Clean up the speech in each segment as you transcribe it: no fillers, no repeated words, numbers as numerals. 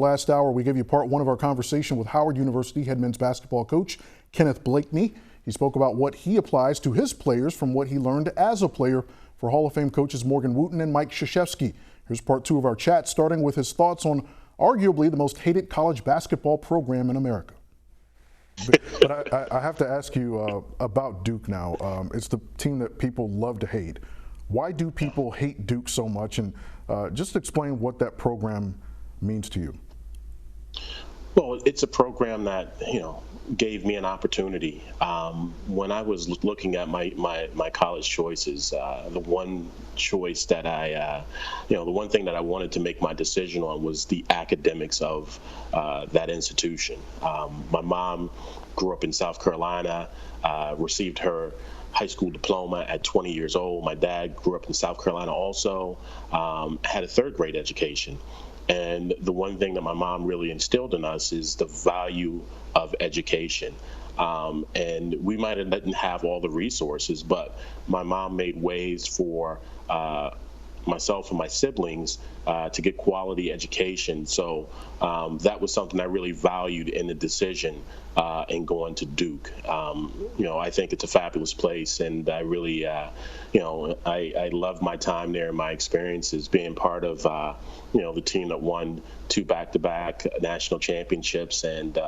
last hour, we gave you part one of our conversation with Howard University head men's basketball coach Kenneth Blakeney. He spoke about what he applies to his players from what he learned as a player for Hall of Fame coaches Morgan Wootten and Mike Krzyzewski. Here's part two of our chat, starting with his thoughts on arguably the most hated college basketball program in America. But I have to ask you about Duke now. It's the team that people love to hate. Why do people hate Duke so much? And just explain what that program means to you. Well, it's a program that, gave me an opportunity. When I was looking at my college choices, the one choice that the one thing that I wanted to make my decision on was the academics of that institution. My mom grew up in South Carolina, received her high school diploma at 20 years old. My dad grew up in South Carolina also, had a third grade education. And the one thing that my mom really instilled in us is the value of education. And we might have didn't have all the resources, but my mom made ways for myself and my siblings to get quality education. So that was something I really valued in the decision in going to Duke. I think it's a fabulous place, and I really, I love my time there and my experiences being part of, the team that won 2 back-to-back national championships, and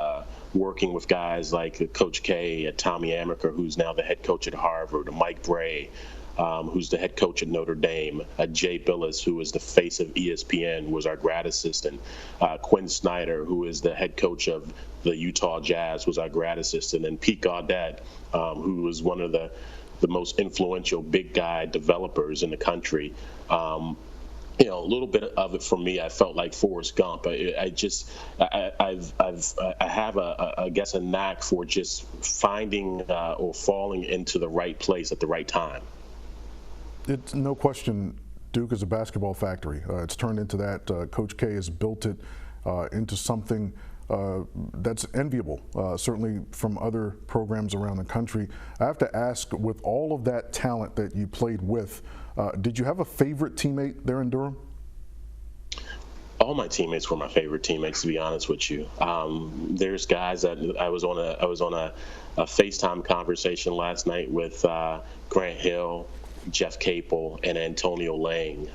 working with guys like Coach K, Tommy Amaker, who's now the head coach at Harvard, Mike Bray, who's the head coach at Notre Dame, Jay Billis, who is the face of ESPN, was our grad assistant, Quinn Snyder, who is the head coach of the Utah Jazz, was our grad assistant, and Pete Gaudet, who was one of the most influential big guy developers in the country. A little bit of it for me, I felt like Forrest Gump. I have a knack for just finding or falling into the right place at the right time. It's no question Duke is a basketball factory. It's turned into that. Coach K has built it into something that's enviable, certainly from other programs around the country. I have to ask, with all of that talent that you played with, did you have a favorite teammate there in Durham? All my teammates were my favorite teammates, to be honest with you. There's guys that I was on a FaceTime conversation last night with Grant Hill, Jeff Capel, and Antonio Lang.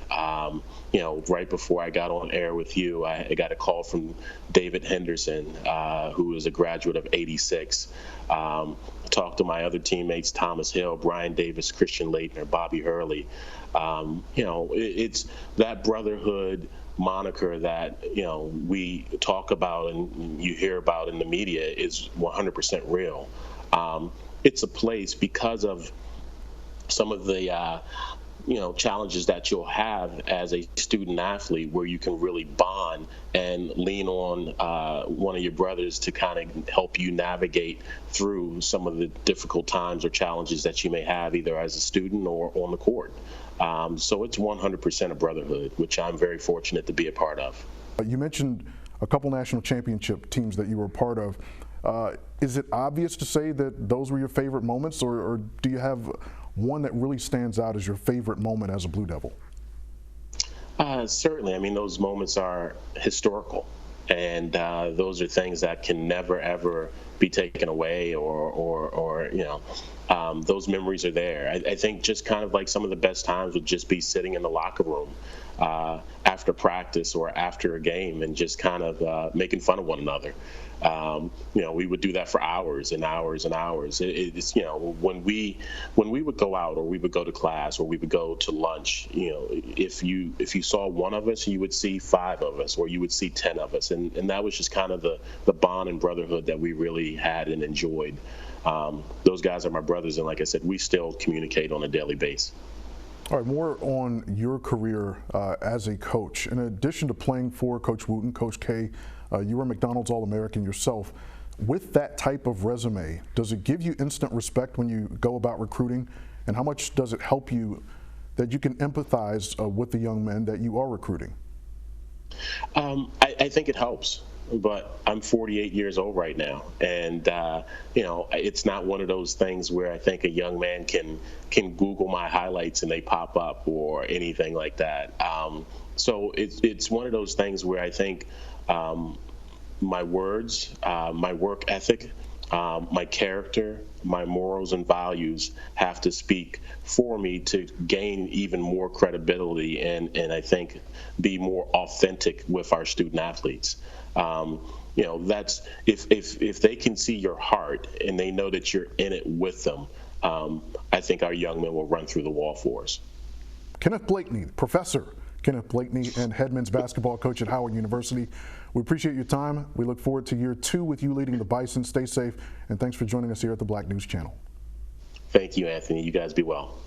Right before I got on air with you, I got a call from David Henderson, who is a graduate of '86. Talked to my other teammates, Thomas Hill, Brian Davis, Christian Laettner, Bobby Hurley. It's that brotherhood moniker that we talk about and you hear about in the media is 100% real. It's a place because of some of the challenges that you'll have as a student athlete, where you can really bond and lean on one of your brothers to kind of help you navigate through some of the difficult times or challenges that you may have either as a student or on the court. So it's 100% a brotherhood, which I'm very fortunate to be a part of. You mentioned a couple national championship teams that you were a part of. Is it obvious to say that those were your favorite moments, or do you have one that really stands out as your favorite moment as a Blue Devil? Certainly. I mean, those moments are historical, and those are things that can never, ever be taken away or those memories are there. I think just kind of like some of the best times would just be sitting in the locker room after practice or after a game and just kind of making fun of one another. We would do that for hours and hours and hours. It's when we would go out or we would go to class or we would go to lunch, if you saw one of us, you would see 5 of us or you would see 10 of us. And that was just kind of the bond and brotherhood that we really had and enjoyed. Those guys are my brothers. And like I said, we still communicate on a daily basis. All right, more on your career as a coach. In addition to playing for Coach Wootten, Coach K, you were McDonald's All-American yourself. With that type of resume, does it give you instant respect when you go about recruiting? And how much does it help you that you can empathize with the young men that you are recruiting? I think it helps. But I'm 48 years old right now, and it's not one of those things where I think a young man can Google my highlights and they pop up or anything like that. So it's one of those things where I think My words, my work ethic, my character, my morals and values have to speak for me to gain even more credibility and I think be more authentic with our student athletes. That's if they can see your heart and they know that you're in it with them, I think our young men will run through the wall for us. Kenneth Blakeney, Professor Kenneth Blakeney, and head men's basketball coach at Howard University. We appreciate your time. We look forward to year 2 with you leading the Bison. Stay safe, and thanks for joining us here at the Black News Channel. Thank you, Anthony. You guys be well.